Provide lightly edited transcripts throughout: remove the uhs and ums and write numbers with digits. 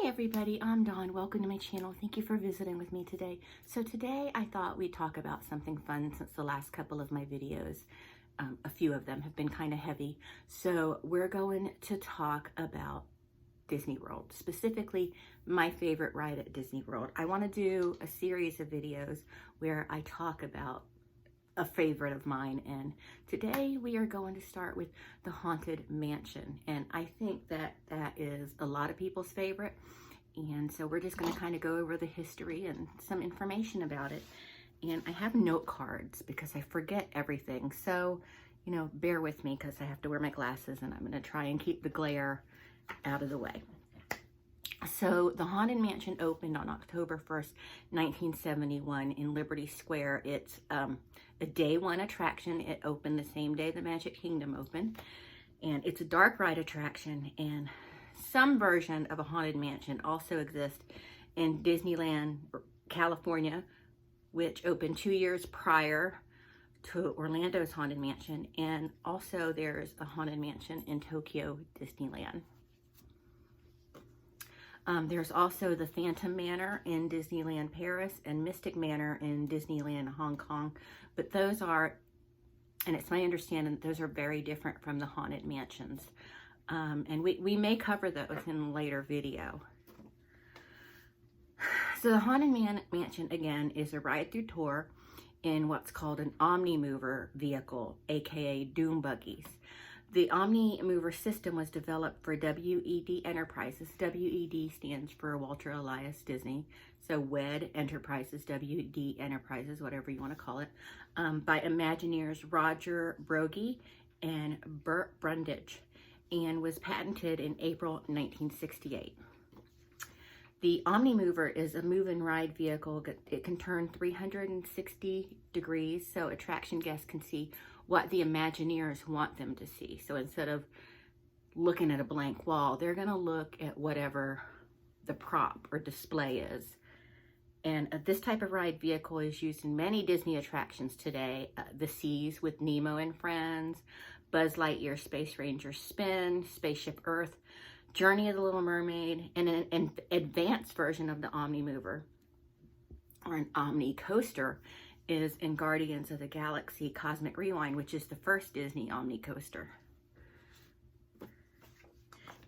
Hi everybody, I'm Dawn. Welcome to my channel. Thank you for visiting with me today. So today I thought we'd talk about something fun since the last couple of my videos, a few of them have been kind of heavy. So we're going to talk about Disney World, specifically my favorite ride at Disney World. I want to do a series of videos where I talk about a favorite of mine, and today we are going to start with the Haunted Mansion, and I think that that is a lot of people's favorite, and so we're just going to kind of go over the history and some information about it. And I have note cards because I forget everything, so bear with me because I have to wear my glasses and I'm going to try and keep the glare out of the way. So the Haunted Mansion opened on October 1st, 1971 in Liberty Square. It's a day one attraction. It opened the same day the Magic Kingdom opened. And it's a dark ride attraction, and some version of a Haunted Mansion also exists in Disneyland, California, which opened 2 years prior to Orlando's Haunted Mansion. And also there's a Haunted Mansion in Tokyo Disneyland. There's also the Phantom Manor in Disneyland Paris and Mystic Manor in Disneyland Hong Kong. But those are, and it's my understanding that those are very different from the Haunted Mansions. And we may cover those in a later video. So the Haunted Mansion, again, is a ride-through tour in what's called an Omni-Mover vehicle, aka Doom Buggies. The Omni-Mover system was developed for WED Enterprises. WED stands for Walter Elias Disney. So WED Enterprises, WED Enterprises, whatever you want to call it, by Imagineers Roger Broggie and Burt Brundage, and was patented in April 1968. The Omni-Mover is a move and ride vehicle. It can turn 360 degrees, so attraction guests can see what the Imagineers want them to see. So instead of looking at a blank wall, they're going to look at whatever the prop or display is. And this type of ride vehicle is used in many Disney attractions today. The Seas with Nemo and Friends, Buzz Lightyear Space Ranger Spin, Spaceship Earth, Journey of the Little Mermaid, and an advanced version of the Omni-Mover, or an Omni Coaster, is in Guardians of the Galaxy Cosmic Rewind, which is the first Disney Omni Coaster.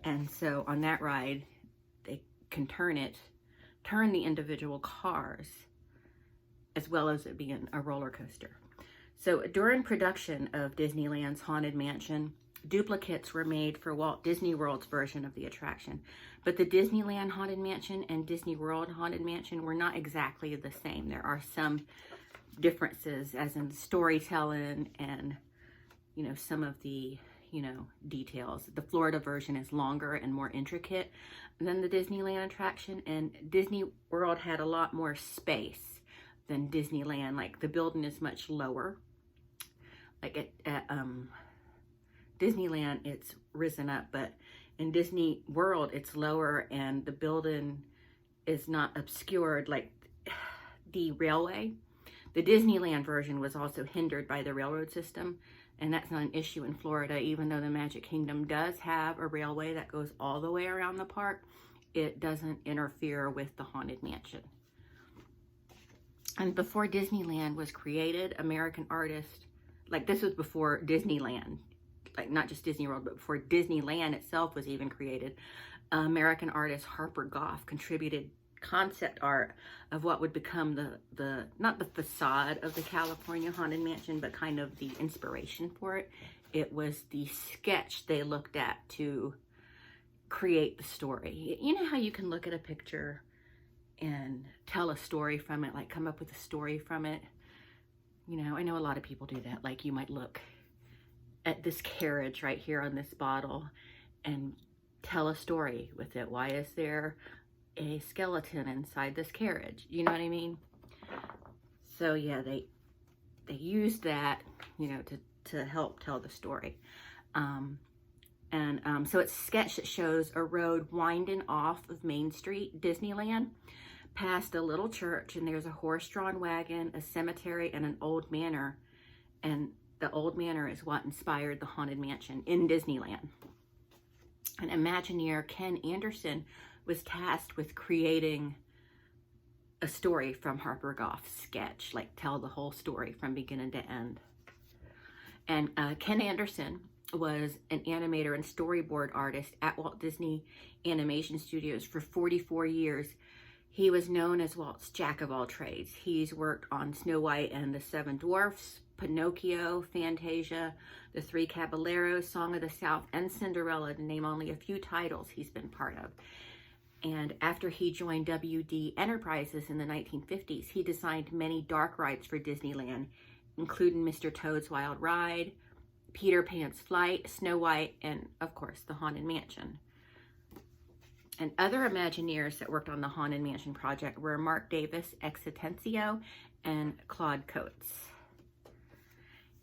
And so on that ride, they can turn the individual cars, as well as it being a roller coaster. So during production of Disneyland's Haunted Mansion, duplicates were made for Walt Disney World's version of the attraction, but the Disneyland Haunted Mansion and Disney World Haunted Mansion were not exactly the same. There are some differences as in storytelling and some of the details. The Florida version is longer and more intricate than the Disneyland attraction, and Disney World had a lot more space than Disneyland. Like the building is much lower. Like at Disneyland it's risen up, but in Disney World it's lower, and the building is not obscured like the railway. The Disneyland version was also hindered by the railroad system, and that's not an issue in Florida. Even though the Magic Kingdom does have a railway that goes all the way around the park, it doesn't interfere with the Haunted Mansion. And before Disneyland was created, American artists, like this was before Disneyland, like not just Disney World, but before Disneyland itself was even created, American artist Harper Goff contributed concept art of what would become the not the facade of the California Haunted Mansion, but kind of the inspiration for it. It was the sketch they looked at to create the story. You know how you can look at a picture and tell a story from it, like come up with a story from it? I know a lot of people do that. Like you might look at this carriage right here on this bottle and tell a story with it. Why is there a skeleton inside this carriage? You know what I mean? So yeah, they used that, to help tell the story. So it's a sketch that shows a road winding off of Main Street, Disneyland, past a little church, and there's a horse-drawn wagon, a cemetery, and an old manor. And the old manor is what inspired the Haunted Mansion in Disneyland. And Imagineer Ken Anderson was tasked with creating a story from Harper Goff's sketch, like tell the whole story from beginning to end. And Ken Anderson was an animator and storyboard artist at Walt Disney Animation Studios for 44 years. He was known as Walt's jack of all trades. He's worked on Snow White and the Seven Dwarfs, Pinocchio, Fantasia, The Three Caballeros, Song of the South, and Cinderella, to name only a few titles he's been part of. And after he joined WD Enterprises in the 1950s, he designed many dark rides for Disneyland, including Mr. Toad's Wild Ride, Peter Pan's Flight, Snow White, and of course, the Haunted Mansion. And other Imagineers that worked on the Haunted Mansion project were Mark Davis, ex Atencio, and Claude Coates.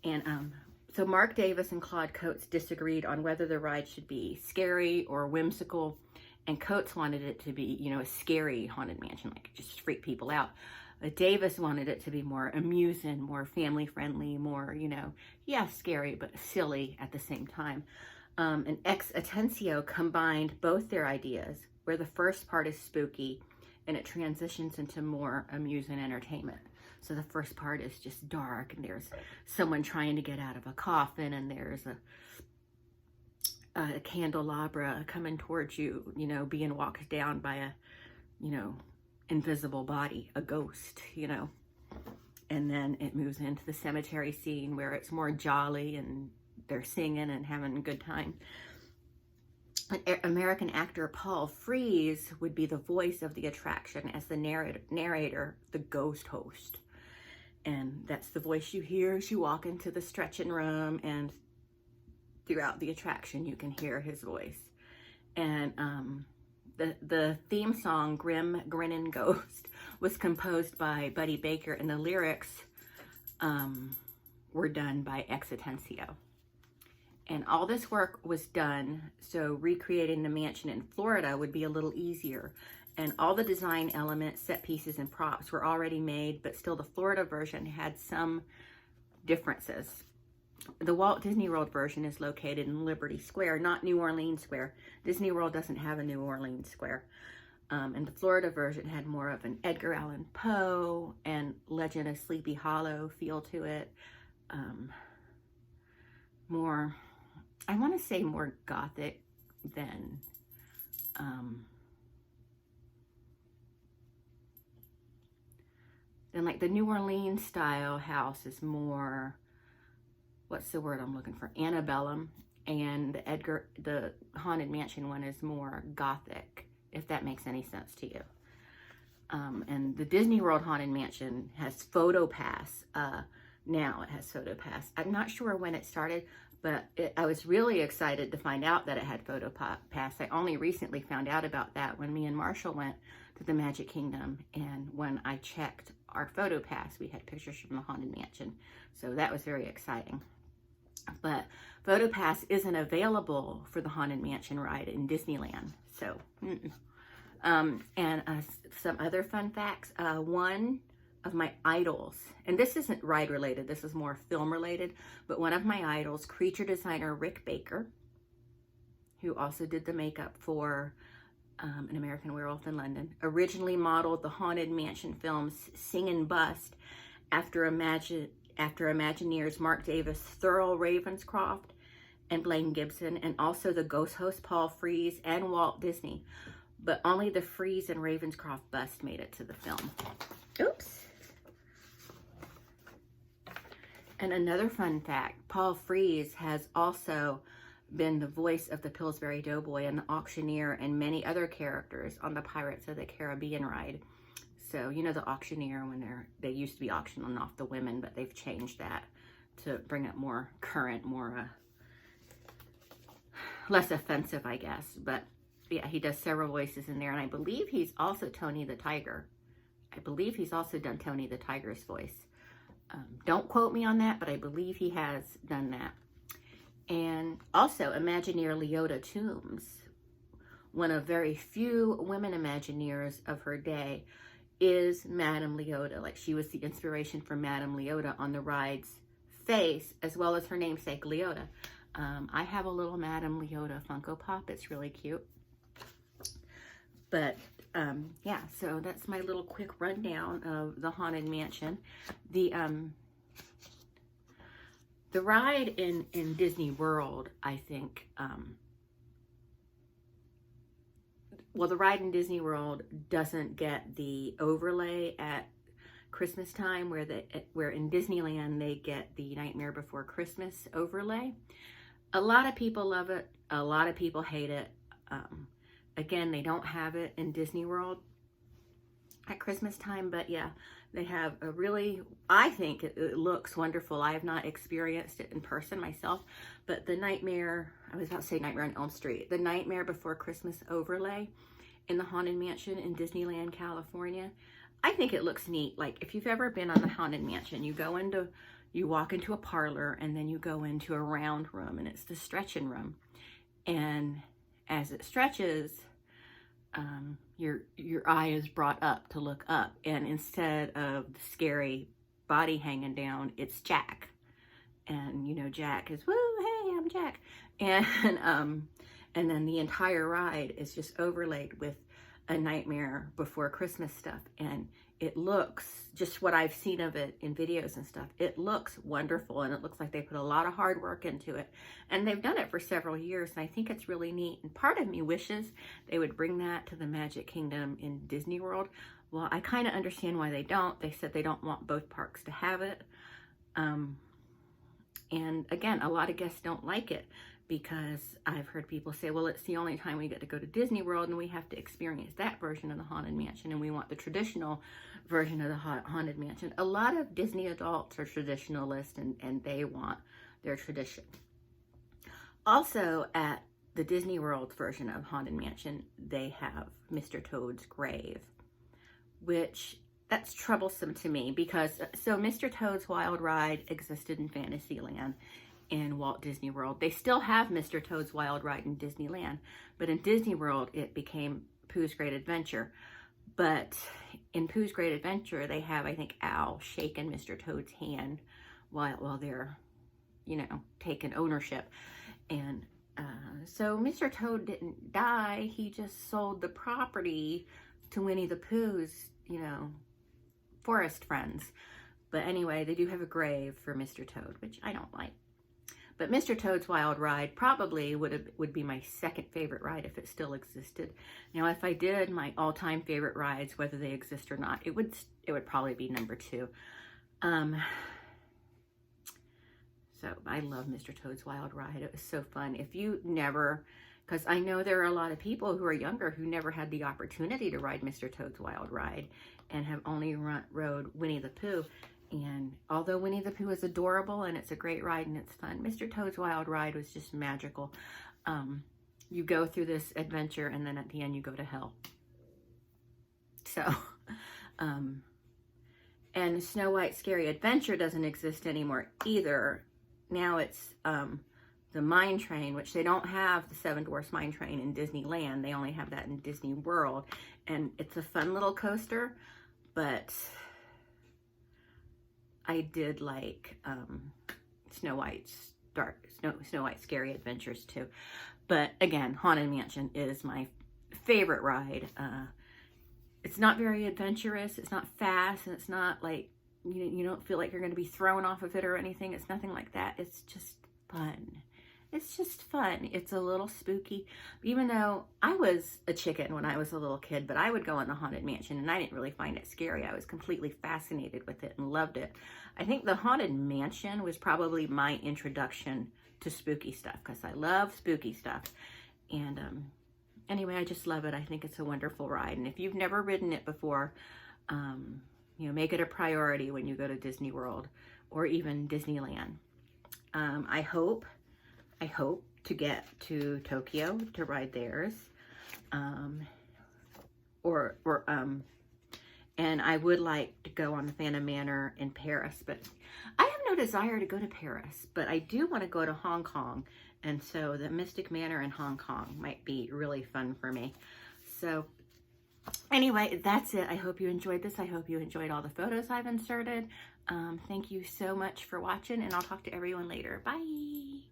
And so Mark Davis and Claude Coates disagreed on whether the ride should be scary or whimsical, and Coates wanted it to be, you know, a scary Haunted Mansion, like just freak people out. Davis wanted it to be more amusing, more family-friendly, more, you know, yeah, scary, but silly at the same time. And ex Atencio combined both their ideas, where the first part is spooky and it transitions into more amusing entertainment. So the first part is just dark, and there's someone trying to get out of a coffin, and there's a candelabra coming towards you, you know, being walked down by a, you know, invisible body, a ghost, you know. And then it moves into the cemetery scene where it's more jolly and they're singing and having a good time. American actor Paul Frees would be the voice of the attraction as the narrator, the ghost host. And that's the voice you hear as you walk into the stretching room, and throughout the attraction you can hear his voice. And the theme song, Grim Grinnin' Ghost, was composed by Buddy Baker, and the lyrics were done by ex Atencio. And all this work was done so recreating the mansion in Florida would be a little easier. And all the design elements, set pieces, and props were already made, but still the Florida version had some differences. The Walt Disney World version is located in Liberty Square, not New Orleans Square. Disney World doesn't have a New Orleans Square. And the Florida version had more of an Edgar Allan Poe and Legend of Sleepy Hollow feel to it. More, I want to say more gothic than like the New Orleans style house is more, what's the word I'm looking for? Antebellum. And the Haunted Mansion one is more gothic, if that makes any sense to you. And the Disney World Haunted Mansion has PhotoPass. Now it has PhotoPass. I'm not sure when it started, but I was really excited to find out that it had PhotoPass. I only recently found out about that when me and Marshall went to the Magic Kingdom, and when I checked our PhotoPass, we had pictures from the Haunted Mansion. So that was very exciting. But PhotoPass isn't available for the Haunted Mansion ride in Disneyland. So, some other fun facts. One of my idols, and this isn't ride related, this is more film related, but one of my idols, creature designer Rick Baker, who also did the makeup for An American Werewolf in London, originally modeled the Haunted Mansion film's Singin' Bust after Imagineers Mark Davis, Thurl Ravenscroft, and Blaine Gibson, and also the ghost host Paul Frees and Walt Disney. But only the Frees and Ravenscroft bust made it to the film. Oops. And another fun fact, Paul Frees has also been the voice of the Pillsbury Doughboy and the Auctioneer and many other characters on the Pirates of the Caribbean ride. So, you know, the Auctioneer, when they used to be auctioning off the women, but they've changed that to bring it more current, more less offensive, I guess. But yeah, he does several voices in there, and I believe he's also Tony the Tiger. I believe he's also done Tony the Tiger's voice. Don't quote me on that, but I believe he has done that. And also, Imagineer Leota Toombs, one of very few women Imagineers of her day, is Madame Leota. Like, she was the inspiration for Madame Leota on the ride's face, as well as her namesake Leota. I have a little Madame Leota Funko Pop. It's really cute. But yeah, so that's my little quick rundown of the Haunted Mansion. The ride in Disney World, I think, well, the ride in Disney World doesn't get the overlay at Christmas time, where in Disneyland they get the Nightmare Before Christmas overlay. A lot of people love it. A lot of people hate it. Again, they don't have it in Disney World at Christmas time, but yeah, they have a really, I think it looks wonderful. I have not experienced it in person myself, but the Nightmare, I was about to say Nightmare on Elm Street, the Nightmare Before Christmas overlay in the Haunted Mansion in Disneyland, California, I think it looks neat. Like, if you've ever been on the Haunted Mansion, you walk into a parlor and then you go into a round room, and it's the stretching room. And as it stretches, your eye is brought up to look up, and instead of the scary body hanging down, it's Jack. And you know, Jack is, woo, hey, I'm Jack. And then the entire ride is just overlaid with a Nightmare Before Christmas stuff. And it looks, just what I've seen of it in videos and stuff, it looks wonderful, and it looks like they put a lot of hard work into it. And they've done it for several years, and I think it's really neat. And part of me wishes they would bring that to the Magic Kingdom in Disney World. Well, I kind of understand why they don't. They said they don't want both parks to have it. And again, a lot of guests don't like it, because I've heard people say, well, it's the only time we get to go to Disney World, and we have to experience that version of the Haunted Mansion, and we want the traditional version of the Haunted Mansion. A lot of Disney adults are traditionalists, and they want their tradition. Also, at the Disney World version of Haunted Mansion, they have Mr. Toad's grave, which, that's troublesome to me, because, so Mr. Toad's Wild Ride existed in Fantasyland in Walt Disney World. They still have Mr. Toad's Wild Ride in Disneyland, but in Disney World it became Pooh's Great Adventure. But in Pooh's Great Adventure, they have, I think, Al shaking Mr. Toad's hand while they're, you know, taking ownership. And so Mr. Toad didn't die. He just sold the property to Winnie the Pooh's, you know, forest friends. But anyway, they do have a grave for Mr. Toad, which I don't like. But Mr. Toad's Wild Ride probably would be my second favorite ride if it still existed. Now, if I did my all-time favorite rides, whether they exist or not, it would probably be number 2. So I love Mr. Toad's Wild Ride. It was so fun. If you never, because I know there are a lot of people who are younger who never had the opportunity to ride Mr. Toad's Wild Ride and have only rode Winnie the Pooh. And although Winnie the Pooh is adorable and it's a great ride and it's fun, Mr. Toad's Wild Ride was just magical. You go through this adventure, and then at the end you go to hell. So, and Snow White's Scary Adventure doesn't exist anymore either. Now it's the Mine Train, which they don't have the Seven Dwarfs Mine Train in Disneyland. They only have that in Disney World. And it's a fun little coaster, but I did like Snow White's Scary Adventures too. But again, Haunted Mansion is my favorite ride. It's not very adventurous. It's not fast, and it's not like, you don't feel like you're going to be thrown off of it or anything. It's nothing like that. It's just fun. It's just fun. It's a little spooky. Even though I was a chicken when I was a little kid, but I would go in the Haunted Mansion and I didn't really find it scary. I was completely fascinated with it and loved it. I think the Haunted Mansion was probably my introduction to spooky stuff, because I love spooky stuff. And anyway, I just love it. I think it's a wonderful ride. And if you've never ridden it before, make it a priority when you go to Disney World or even Disneyland. I hope to get to Tokyo to ride theirs, and I would like to go on the Phantom Manor in Paris, but I have no desire to go to Paris, but I do want to go to Hong Kong, and so the Mystic Manor in Hong Kong might be really fun for me. So anyway, that's it. I hope you enjoyed this. I hope you enjoyed all the photos I've inserted. Thank you so much for watching, and I'll talk to everyone later. Bye.